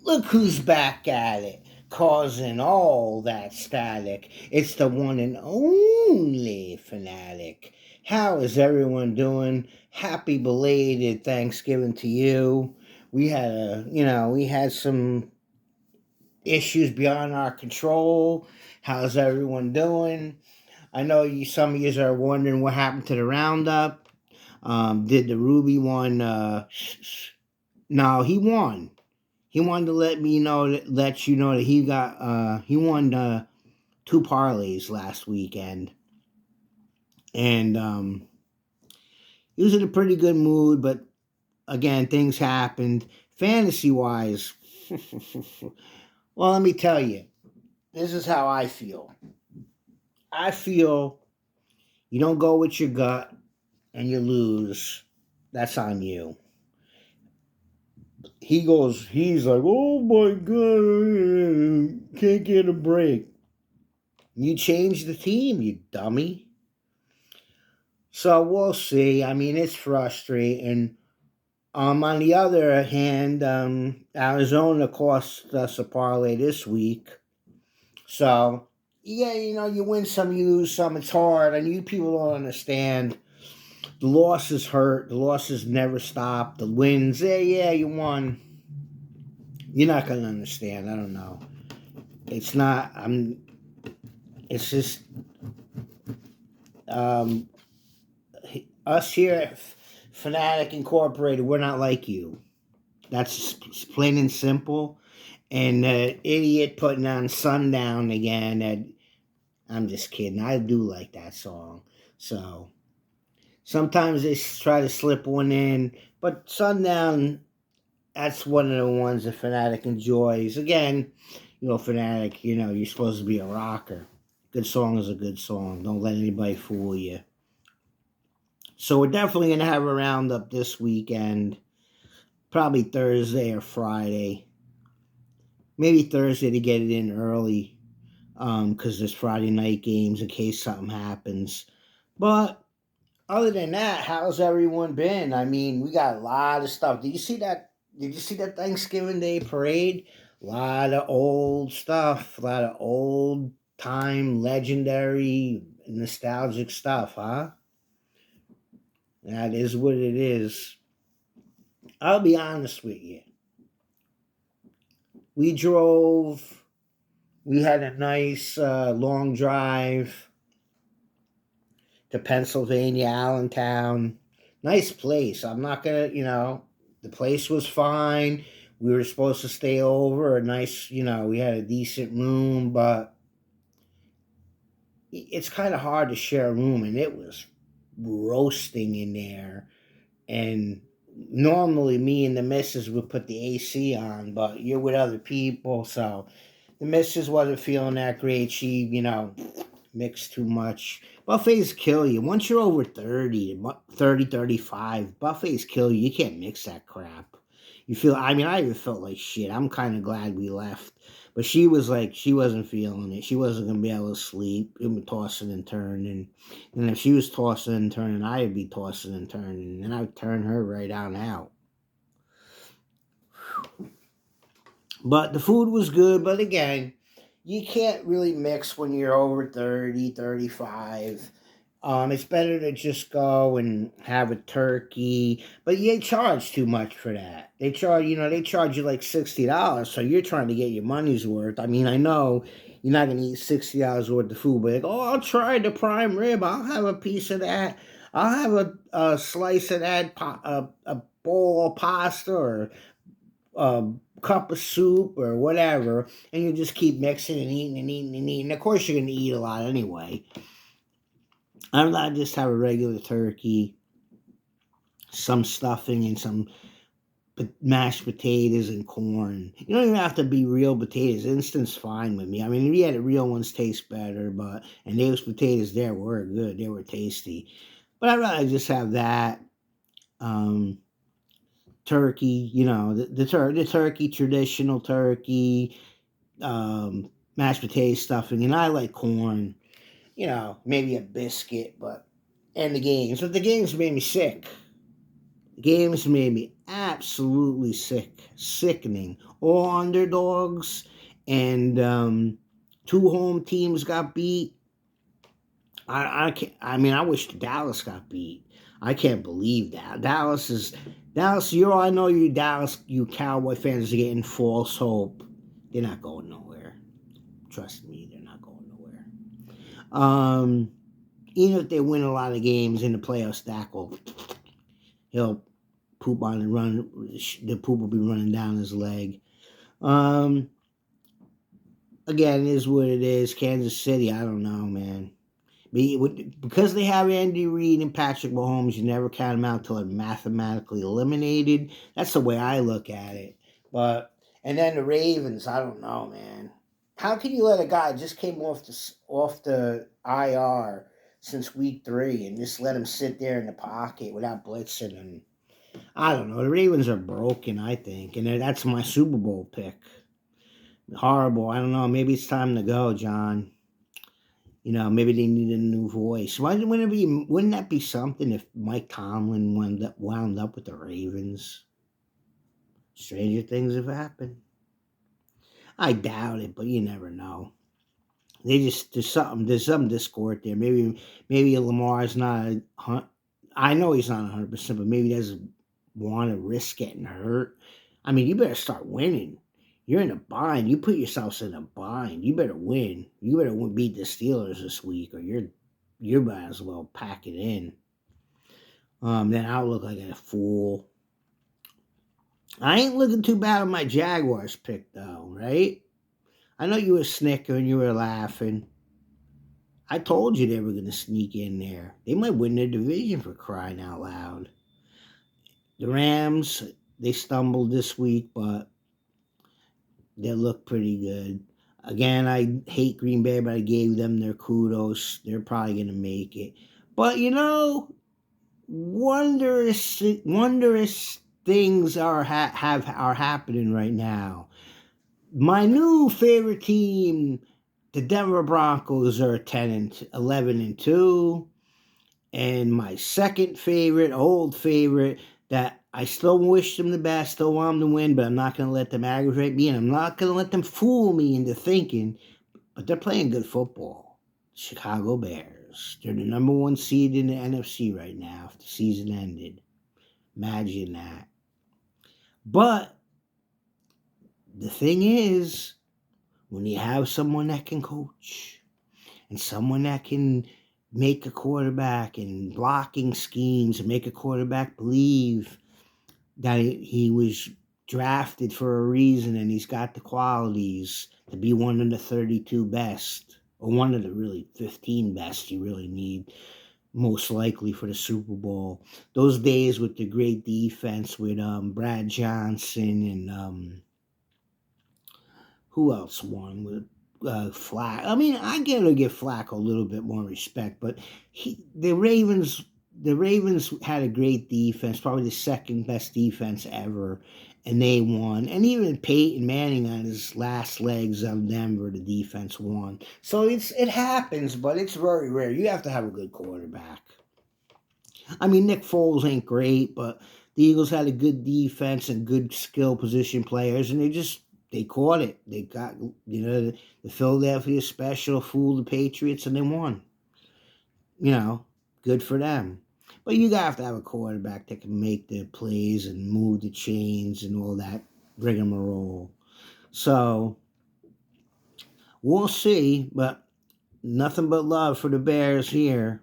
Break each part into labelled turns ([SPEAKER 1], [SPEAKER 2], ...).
[SPEAKER 1] Look who's back at it, causing all that static. It's the one and only Fanatic. How is everyone doing? Happy belated Thanksgiving to you. We had some issues beyond our control. How's everyone doing? I know some of you are wondering what happened to the roundup. Did the Ruby one? No, he won. He wanted to let you know that he won two parlays last weekend, and he was in a pretty good mood. But again, things happened fantasy wise. Well, let me tell you, this is how I feel. I feel you don't go with your gut and you lose. That's on you. He's like, oh my god, can't get a break. You changed the team, you dummy. So we'll see. I mean, it's frustrating. On the other hand, Arizona cost us a parlay this week. So, yeah, you win some, you lose some. It's hard. And you people don't understand. The losses hurt. The losses never stop. The wins, yeah, you won. You're not going to understand. I don't know. It's not, it's just, um, us here at Fanatic Incorporated, we're not like you. That's plain and simple. And the idiot putting on Sundown again. I'm just kidding. I do like that song. So sometimes they try to slip one in. But Sundown, that's one of the ones that Fanatic enjoys. Again, Fanatic, you're supposed to be a rocker. Good song is a good song. Don't let anybody fool you. So we're definitely going to have a roundup this weekend. Probably Thursday or Friday. Maybe Thursday to get it in early. Because there's Friday night games in case something happens. But other than that, how's everyone been? I mean, we got a lot of stuff. Did you see that? Did you see that Thanksgiving Day parade? A lot of old stuff, a lot of old time, legendary, nostalgic stuff, huh? That is what it is. I'll be honest with you. We drove. We had a nice long drive to Pennsylvania, Allentown. Nice place. I'm not gonna, the place was fine. We were supposed to stay over a nice, we had a decent room, but it's kind of hard to share a room, and it was roasting in there. And normally, me and the missus would put the AC on, but you're with other people, so the missus wasn't feeling that great. She, mix too much. Buffets kill you. Once you're over 30, 35, buffets kill you. You can't mix that crap. I even felt like shit. I'm kind of glad we left. But she was like, she wasn't feeling it. She wasn't going to be able to sleep. It was tossing and turning. And if she was tossing and turning, I'd be tossing and turning. And I'd turn her right on out. But the food was good. But again, you can't really mix when you're over 30, 35. It's better to just go and have a turkey, but they charge too much for that. They charge you like $60, so you're trying to get your money's worth. I mean, I know you're not gonna eat $60 worth of food, but like, oh, I'll try the prime rib. I'll have a piece of that. I'll have a slice of that, a bowl of pasta or a cup of soup or whatever, and you just keep mixing and eating and eating and eating. Of course, you're gonna eat a lot anyway. I'm not just have a regular turkey, some stuffing, and some mashed potatoes and corn. You don't even have to be real potatoes. Instant's fine with me. I mean, yeah, the real ones taste better, and those potatoes there were good. They were tasty. But I'd rather just have that. Um, Turkey, the turkey, traditional turkey, mashed potato stuffing, and I like corn. Maybe a biscuit, and the games. But the games made me sick. games made me absolutely sickening. All underdogs, and two home teams got beat. I can't. I mean, I wish Dallas got beat. I can't believe that. Dallas. I know you Dallas, you Cowboy fans are getting false hope. They're not going nowhere. Trust me, they're not going nowhere. Um, Even if they win a lot of games in the playoffs, Dak he'll poop on the run. The poop will be running down his leg. Um, Again, it is what it is. Kansas City, I don't know, man. Because they have Andy Reid and Patrick Mahomes, you never count them out until they're mathematically eliminated. That's the way I look at it. And then the Ravens, I don't know, man. How can you let a guy just came off the IR since week 3 and just let him sit there in the pocket without blitzing? And I don't know. The Ravens are broken, I think, and that's my Super Bowl pick. Horrible. I don't know. Maybe it's time to go, John. Maybe they need a new voice. Wouldn't that be something if Mike Tomlin wound up with the Ravens? Stranger things have happened. I doubt it, but you never know. There's some discord there. Maybe Lamar's not. I know he's not 100%, but maybe he doesn't want to risk getting hurt. I mean, you better start winning. You're in a bind. You put yourselves in a bind. You better win. You better beat the Steelers this week, or you might as well pack it in. Then I'll look like a fool. I ain't looking too bad on my Jaguars pick, though, right? I know you were snickering, you were laughing. I told you they were going to sneak in there. They might win their division, for crying out loud. The Rams, they stumbled this week, but they look pretty good. Again, I hate Green Bay, but I gave them their kudos. They're probably going to make it. But, wondrous things are happening right now. My new favorite team, the Denver Broncos, are 11-2. And my second favorite, old favorite, that I still wish them the best, still want them to win, but I'm not going to let them aggravate me, and I'm not going to let them fool me into thinking, but they're playing good football. Chicago Bears. They're the number 1 seed in the NFC right now if the season ended. Imagine that. But the thing is, when you have someone that can coach and someone that can make a quarterback and blocking schemes and make a quarterback believe that he was drafted for a reason and he's got the qualities to be one of the 32 best or one of the really 15 best you really need most likely for the Super Bowl. Those days with the great defense with Brad Johnson and who else won with Flack? I mean, I gotta give Flack a little bit more respect, but the Ravens had a great defense, probably the second best defense ever, and they won. And even Peyton Manning on his last legs on Denver, the defense won. So it happens, but it's very rare. You have to have a good quarterback. I mean, Nick Foles ain't great, but the Eagles had a good defense and good skill position players, and they caught it. They got, the Philadelphia special fooled the Patriots, and they won. Good for them. But you have to have a quarterback that can make the plays and move the chains and all that rigmarole. So, we'll see, but nothing but love for the Bears here.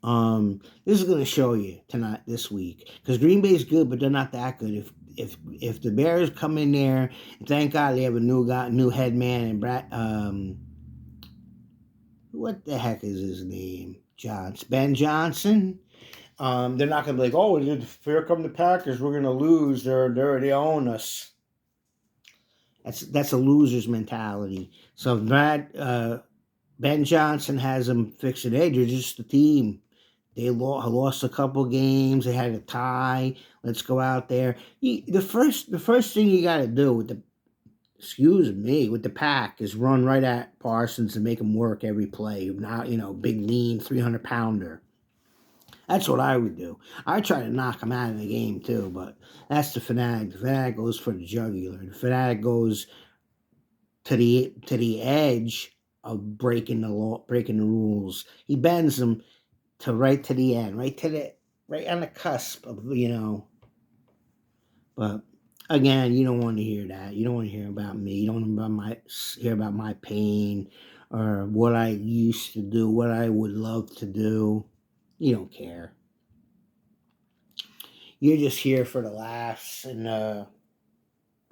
[SPEAKER 1] This is going to show you this week, because Green Bay's good, but they're not that good. If the Bears come in there, and thank God they have a new head man, and what the heck is his name? Ben Johnson. They're not going to be like, oh, here come the Packers, we're going to lose. They own us. That's a loser's mentality. So Ben Johnson has them fixing. Hey, they're just a team. They lost a couple games. They had a tie. Let's go out there. The first thing you got to do with the Pack is run right at Parsons and make him work every play. Now, big lean 300-pounder. That's what I would do. I try to knock him out of the game too, but that's the Fanatic. The Fanatic goes for the jugular. The Fanatic goes to the edge of breaking the law, breaking the rules. He bends them to right to the end, right on the cusp of But again, you don't want to hear that. You don't want to hear about me. You don't want to hear about my pain or what I used to do, what I would love to do. You don't care. You're just here for the laughs and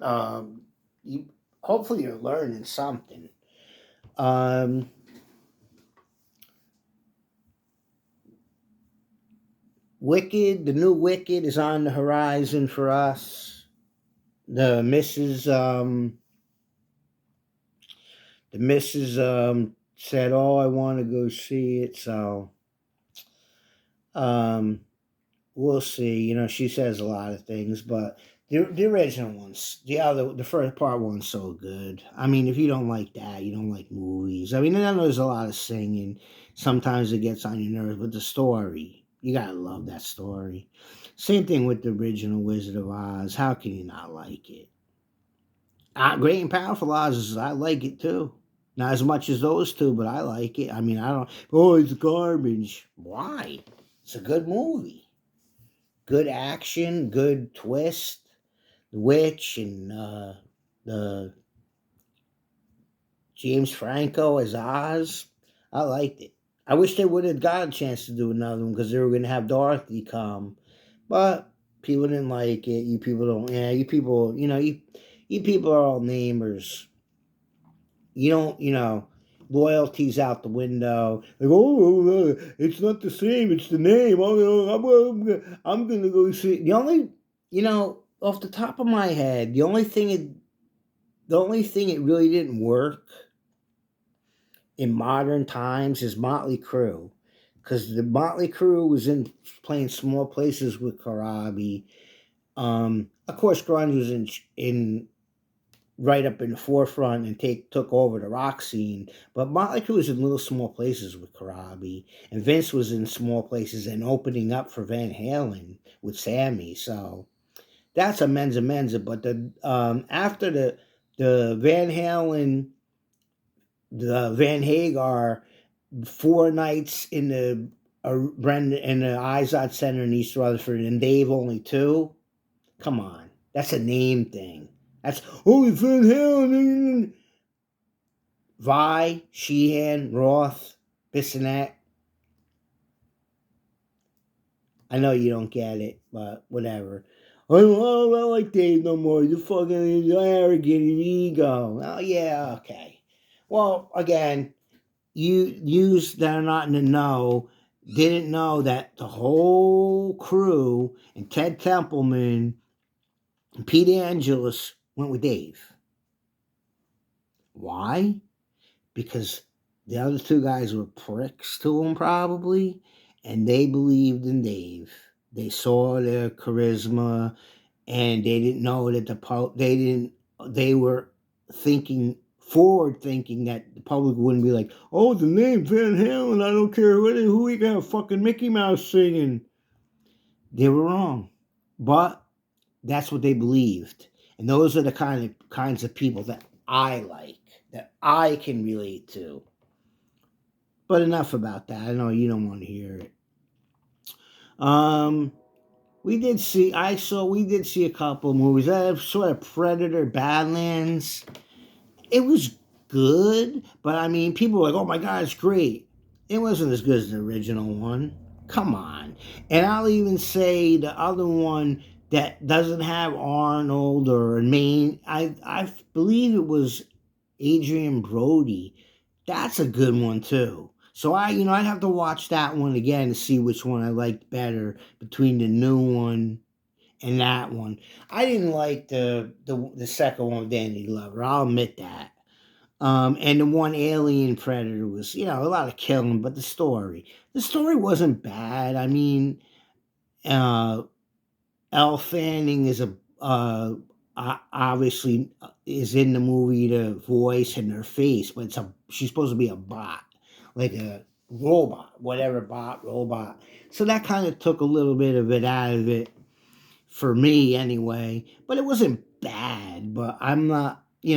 [SPEAKER 1] um, you. Hopefully, you're learning something. Um, Wicked, the new Wicked is on the horizon for us. The Mrs. The Mrs. Said, "Oh, I want to go see it." So um, we'll see. She says a lot of things, but the original ones, the first part one's so good. I mean, if you don't like that, you don't like movies. I mean, I know there's a lot of singing. Sometimes it gets on your nerves, but the story, you gotta love that story. Same thing with the original Wizard of Oz. How can you not like it? Great and Powerful Oz, I like it too. Not as much as those two, but I like it. I mean, I don't. Oh, it's garbage. Why? It's a good movie. Good action, good twist. The witch and the James Franco as Oz. I liked it. I wish they would have got a chance to do another one because they were going to have Dorothy come, but people didn't like it. You people don't. Yeah, you people. You people are all namers. You don't. Loyalty's out the window. Like, it's not the same. It's the name. I'm gonna go see. The only, off the top of my head, the only thing it really didn't work in modern times is Motley Crue, because the Motley Crue was in playing small places with Karabi. Of course, grunge was in right up in the forefront and took over the rock scene. But Motley Crue was in little small places with Karabi, and Vince was in small places and opening up for Van Halen with Sammy. So that's a menza. But the after the Van Halen, the Van Hagar 4 nights in the Brendan in the Izod Center in East Rutherford, and Dave only two. Come on, that's a name thing. That's holy Van Halen. Vi, Sheehan, Roth, this and that. I know you don't get it, but whatever. I don't like Dave no more. You're fucking arrogant and ego. Oh yeah, okay. Well, again, you that are not in the know didn't know that the whole crew and Ted Templeman and Pete Angelus went with Dave. Why? Because the other two guys were pricks to him probably, and they believed in Dave. They saw their charisma, and they didn't know that they didn't they were thinking that the public wouldn't be like, oh, the name Van Halen, I don't care who we got, fucking Mickey Mouse singing. They were wrong, but that's what they believed, and those are the kinds of people that I like, that I can relate to. But enough about that. I know you don't want to hear it. Um, we did see a couple movies. I saw a Predator Badlands. It was good, but I mean, people were like, "Oh my god, it's great." It wasn't as good as the original one. Come on, and I'll even say the other one that doesn't have Arnold or main. I believe it was Adrian Brody. That's a good one too. So I'd have to watch that one again to see which one I liked better between the new one and that one. I didn't like the second one with Danny Glover. I'll admit that. And the one Alien Predator was, a lot of killing, but the story wasn't bad. I mean, uh, Elle Fanning is obviously is in the movie to voice and her face, but she's supposed to be a bot, like robot, whatever bot, robot. So that kind of took a little bit of it out of it for me anyway. But it wasn't bad. But I'm not, I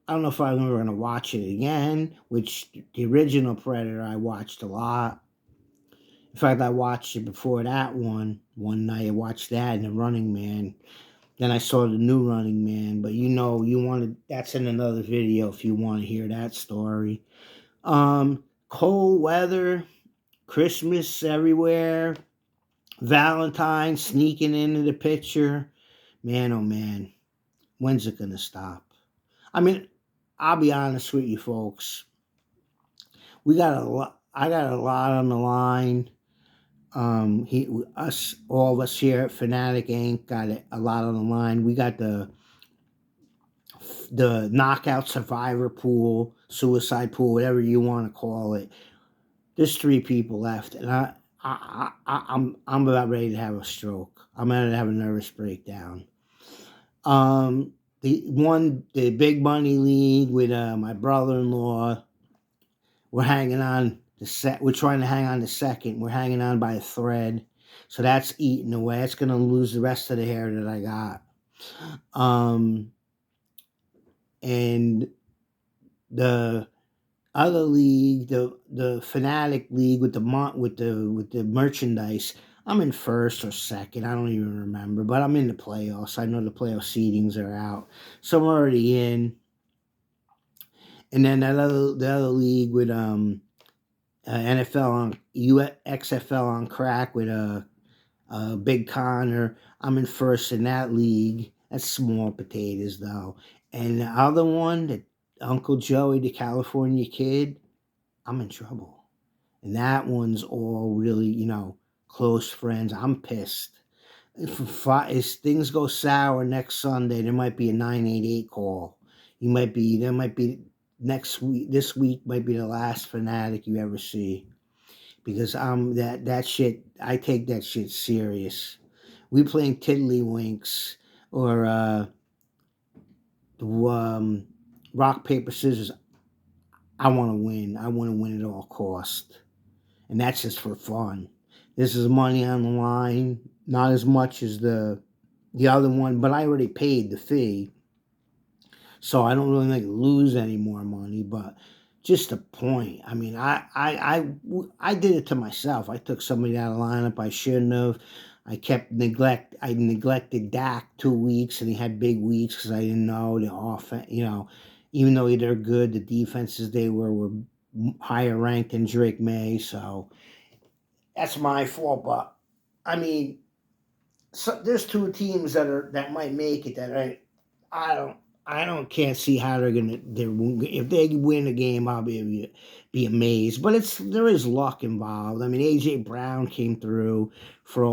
[SPEAKER 1] don't know if I'm ever going to watch it again, which the original Predator I watched a lot. In fact, I watched it before that one night. I watched that and The Running Man. Then I saw the new Running Man. But that's in another video if you want to hear that story. Cold weather, Christmas everywhere, Valentine sneaking into the picture. Man, oh man, when's it gonna stop? I mean, I'll be honest with you folks. We got a lot. I got a lot on the line. All of us here at Fanatic Inc. got a lot on the line. We got the knockout survivor pool, suicide pool, whatever you want to call it. There's 3 people left, and I'm about ready to have a stroke. I'm ready to have a nervous breakdown. The big money league with my brother-in-law. We're hanging on We're trying to hang on to second. We're hanging on by a thread, so that's eating away. It's gonna lose the rest of the hair that I got. And the other league, the Fanatic League with the merchandise, I'm in first or second. I don't even remember, but I'm in the playoffs. I know the playoff seedings are out, so I'm already in. And then the other league with NFL on XFL on crack with Big Connor. I'm in first in that league. That's small potatoes though. And the other one, the Uncle Joey, the California kid, I'm in trouble. And that one's all really, close friends. I'm pissed. If things go sour next Sunday, there might be a 988 call. There might be next week. This week might be the last Fanatic you ever see, because that shit. I take that shit serious. We playing tiddlywinks or rock paper scissors. I want to win. I want to win at all cost, and that's just for fun. This is money on the line, not as much as the other one, but I already paid the fee, so I don't really lose any more money. But just a point. I mean, I did it to myself. I took somebody out of lineup I shouldn't have. I neglected Dak 2 weeks, and he had big weeks because I didn't know the offense. Even though they're good, the defenses they were higher ranked than Drake May. So that's my fault. But I mean, so there's 2 teams that might make it that I don't can't see how if they win a game. I'll be amazed. But there is luck involved. I mean, AJ Brown came through for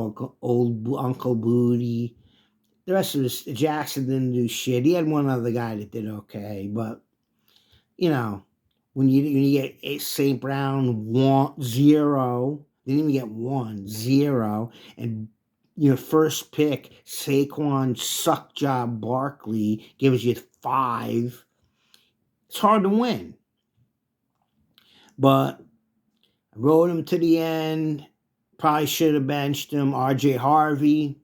[SPEAKER 1] old Uncle Booty. The rest of Jackson didn't do shit. He had one other guy that did okay, but when you get St. Brown 0, didn't even get 1-0, and your first pick, Saquon Suckjob Barkley, gives you 5. It's hard to win. But I rode him to the end. Probably should have benched him. RJ Harvey,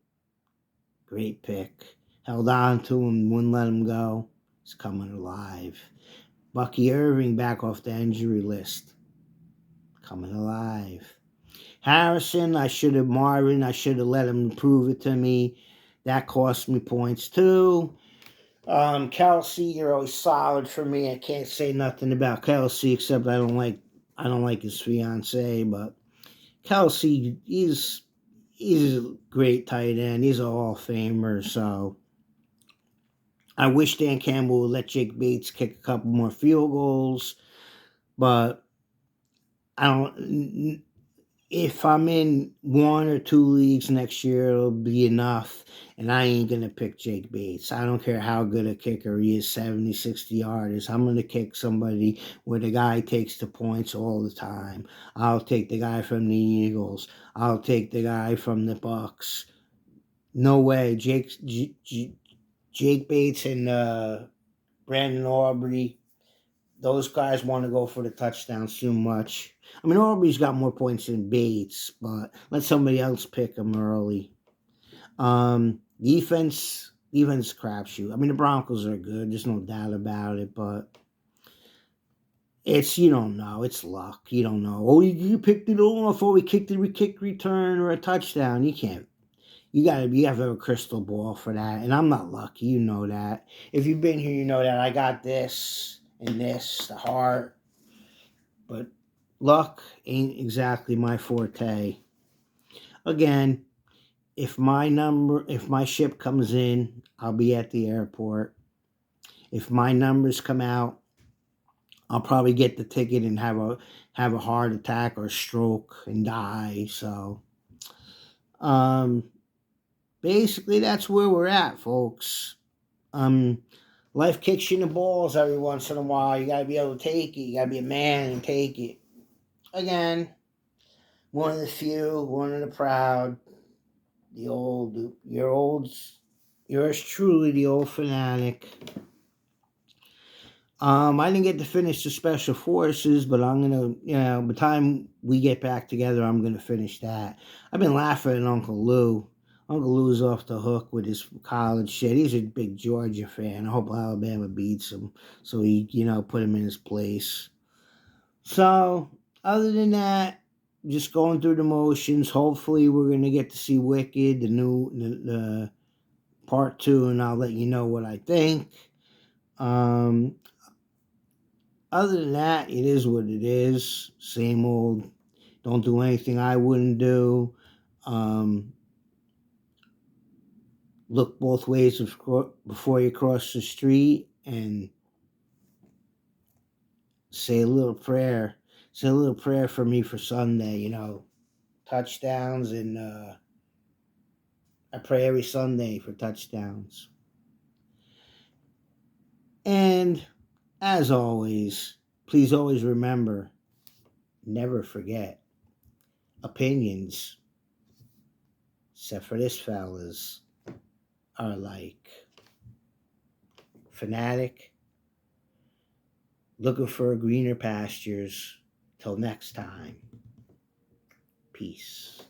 [SPEAKER 1] great pick. Held on to him, wouldn't let him go. He's coming alive. Bucky Irving back off the injury list. Coming alive. Harrison, Marvin, I should have let him prove it to me. That cost me points too. Kelsey, you're always solid for me. I can't say nothing about Kelsey except I don't like his fiance, but Kelsey, he's a great tight end. He's a Hall of Famer, so I wish Dan Campbell would let Jake Bates kick a couple more field goals, but I don't. If I'm in 1 or 2 leagues next year, it'll be enough, and I ain't going to pick Jake Bates. I don't care how good a kicker he is, 70, 60 yarders. I'm going to kick somebody where the guy takes the points all the time. I'll take the guy from the Eagles. I'll take the guy from the Bucks. No way. Jake Bates and Brandon Aubrey, those guys want to go for the touchdowns too much. I mean, Aubrey's got more points than Bates, but let somebody else pick them early. Defense crapshoot. I mean, the Broncos are good. There's no doubt about it, but you don't know. It's luck. You don't know. Oh, you picked it off. Oh, we kicked return or a touchdown. You can't. You have to have a crystal ball for that. And I'm not lucky. You know that. If you've been here, you know that I got this and this, the heart. But luck ain't exactly my forte. Again, if my ship comes in, I'll be at the airport. If my numbers come out, I'll probably get the ticket and have a heart attack or stroke and die. So, basically, that's where we're at, folks. Life kicks you in the balls every once in a while. You gotta be able to take it. You gotta be a man and take it. Again, one of the few, one of the proud. Yours truly, the old fanatic. I didn't get to finish the special forces, but I'm gonna, by the time we get back together, I'm gonna finish that. I've been laughing at Uncle Lou. Uncle Lou's off the hook with his college shit. He's a big Georgia fan. I hope Alabama beats him, so he, put him in his place. So, other than that, just going through the motions. Hopefully, we're gonna get to see Wicked, the part 2, and I'll let you know what I think. Other than that, it is what it is. Same old. Don't do anything I wouldn't do. Look both ways before you cross the street, and say a little prayer. Say a little prayer for me for Sunday. Touchdowns, and I pray every Sunday for touchdowns. And as always, please always remember, never forget, opinions, except for this fellas, are like Fanatic, looking for greener pastures. Till next time, peace.